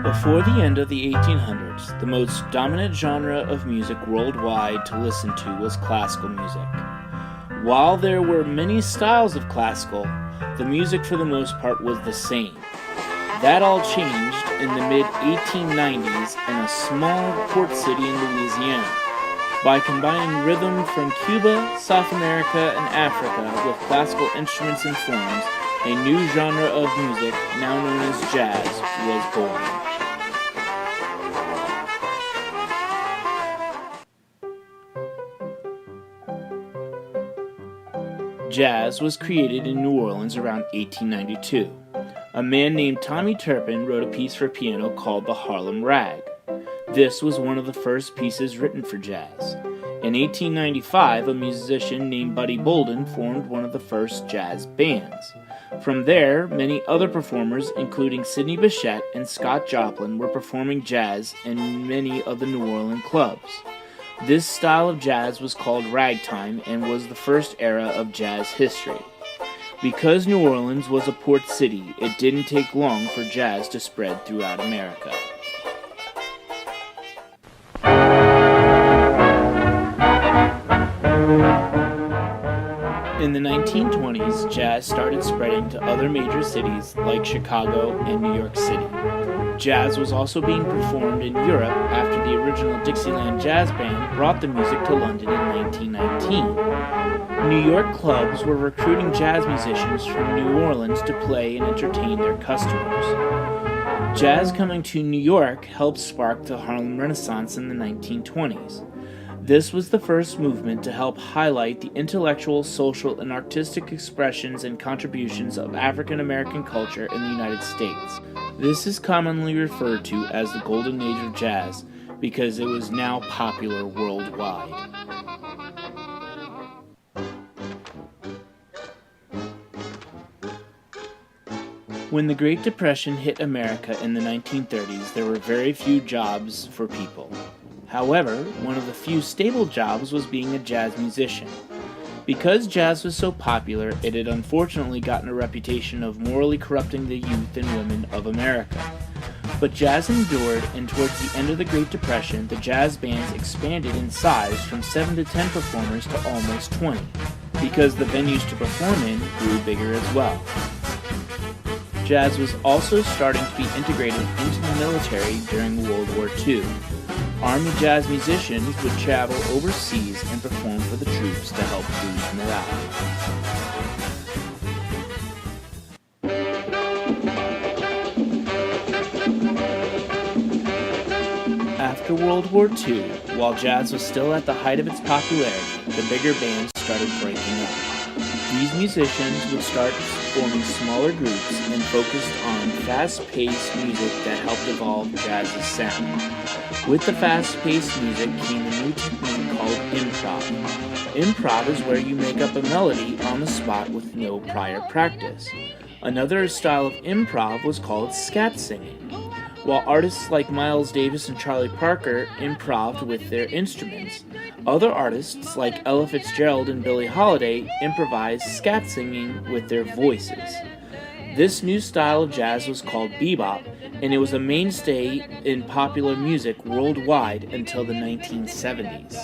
Before the end of the 1800s, the most dominant genre of music worldwide to listen to was classical music. While there were many styles of classical, the music for the most part was the same. That all changed in the mid-1890s in a small port city in Louisiana. By combining rhythm from Cuba, South America, and Africa with classical instruments and forms, a new genre of music, now known as jazz, was born. Jazz was created in New Orleans around 1892. A man named Tommy Turpin wrote a piece for piano called the Harlem Rag. This was one of the first pieces written for jazz. In 1895, a musician named Buddy Bolden formed one of the first jazz bands. From there, many other performers, including Sidney Bechet and Scott Joplin, were performing jazz in many of the New Orleans clubs. This style of jazz was called ragtime and was the first era of jazz history. Because New Orleans was a port city, it didn't take long for jazz to spread throughout America. In the 1920s, jazz started spreading to other major cities like Chicago and New York City. Jazz was also being performed in Europe after the original Dixieland Jazz Band brought the music to London in 1919. New York clubs were recruiting jazz musicians from New Orleans to play and entertain their customers. Jazz coming to New York helped spark the Harlem Renaissance in the 1920s. This was the first movement to help highlight the intellectual, social, and artistic expressions and contributions of African American culture in the United States. This is commonly referred to as the Golden Age of Jazz because it was now popular worldwide. When the Great Depression hit America in the 1930s, there were very few jobs for people. However, one of the few stable jobs was being a jazz musician. Because jazz was so popular, it had unfortunately gotten a reputation of morally corrupting the youth and women of America. But jazz endured, and towards the end of the Great Depression, the jazz bands expanded in size from 7 to 10 performers to almost 20, because the venues to perform in grew bigger as well. Jazz was also starting to be integrated into the military during World War II. Army jazz musicians would travel overseas and perform for the troops to help boost morale. After World War II, while jazz was still at the height of its popularity, the bigger bands started breaking up. These musicians would start forming smaller groups and focused on fast-paced music that helped evolve jazz's sound. With the fast-paced music came a new technique called improv. Improv is where you make up a melody on the spot with no prior practice. Another style of improv was called scat singing. While artists like Miles Davis and Charlie Parker improved with their instruments, other artists like Ella Fitzgerald and Billie Holiday improvised scat singing with their voices. This new style of jazz was called bebop, and it was a mainstay in popular music worldwide until the 1970s.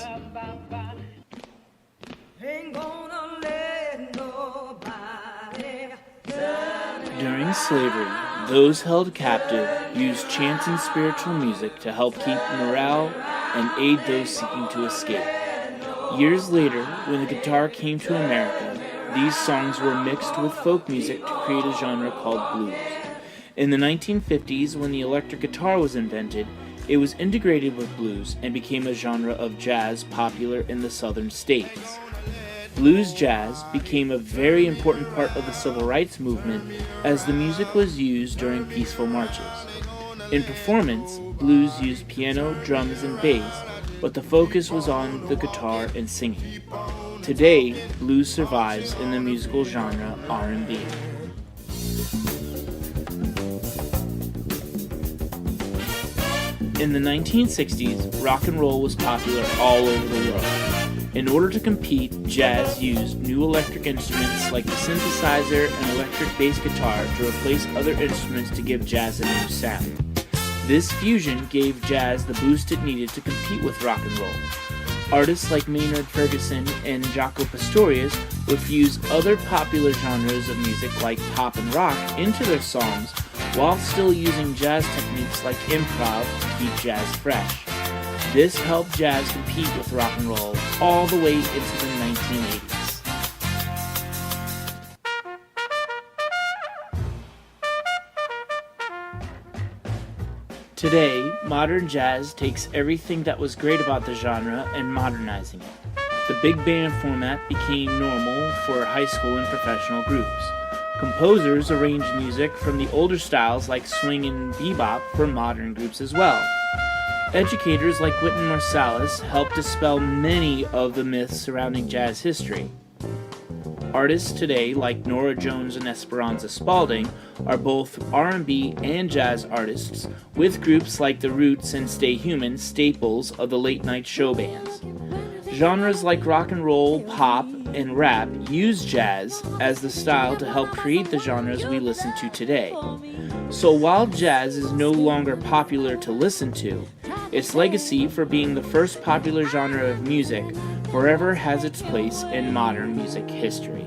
During slavery, those held captive used chants and spiritual music to help keep morale and aid those seeking to escape. Years later, when the guitar came to America, these songs were mixed with folk music to create a genre called blues. In the 1950s, when the electric guitar was invented, it was integrated with blues and became a genre of jazz popular in the southern states. Blues jazz became a very important part of the civil rights movement as the music was used during peaceful marches. In performance, blues used piano, drums, and bass, but the focus was on the guitar and singing. Today, blues survives in the musical genre R&B. In the 1960s, rock and roll was popular all over the world. In order to compete, jazz used new electric instruments like the synthesizer and electric bass guitar to replace other instruments to give jazz a new sound. This fusion gave jazz the boost it needed to compete with rock and roll. Artists like Maynard Ferguson and Jaco Pastorius would fuse other popular genres of music like pop and rock into their songs while still using jazz techniques like improv to keep jazz fresh. This helped jazz compete with rock and roll all the way into the 1980s. Today, modern jazz takes everything that was great about the genre and modernizing it. The big band format became normal for high school and professional groups. Composers arranged music from the older styles like swing and bebop for modern groups as well. Educators like Wynton Marsalis helped dispel many of the myths surrounding jazz history. Artists today like Norah Jones and Esperanza Spalding are both R&B and jazz artists, with groups like The Roots and Stay Human staples of the late-night show bands. Genres like rock and roll, pop, and rap use jazz as the style to help create the genres we listen to today. So while jazz is no longer popular to listen to, its legacy for being the first popular genre of music forever has its place in modern music history.